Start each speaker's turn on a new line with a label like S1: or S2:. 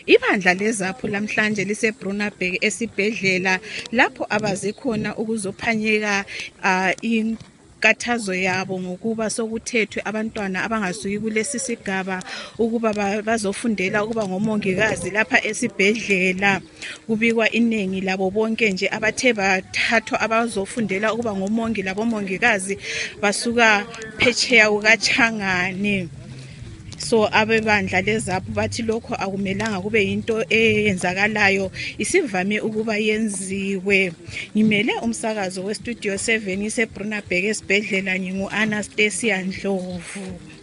S1: Ibandla leZapu lamhlanje liseBrunapeg esibhedlela lapho abaze khona ukuzophanyeka inkathazo yabo ngokuba sokuthethwe abantwana abangasuki kulesi sigaba ukuba bazofundela ukuba ngomongikazi lapha esibhedlela. Kubikwa inengi labo bonke nje abathe bathathwa abazofundela ukuba ngomongi labomongikazi basuka phetsheya kukaChangane. So abebandla leZapu bathi lokho akumelanga kube yinto eyenzakalayo, isivame ukuba yenziwe. Ngimele umsakazo weStudio 7 seBrunapeg esibhedlela, ngingu Anastasia Ndlovu.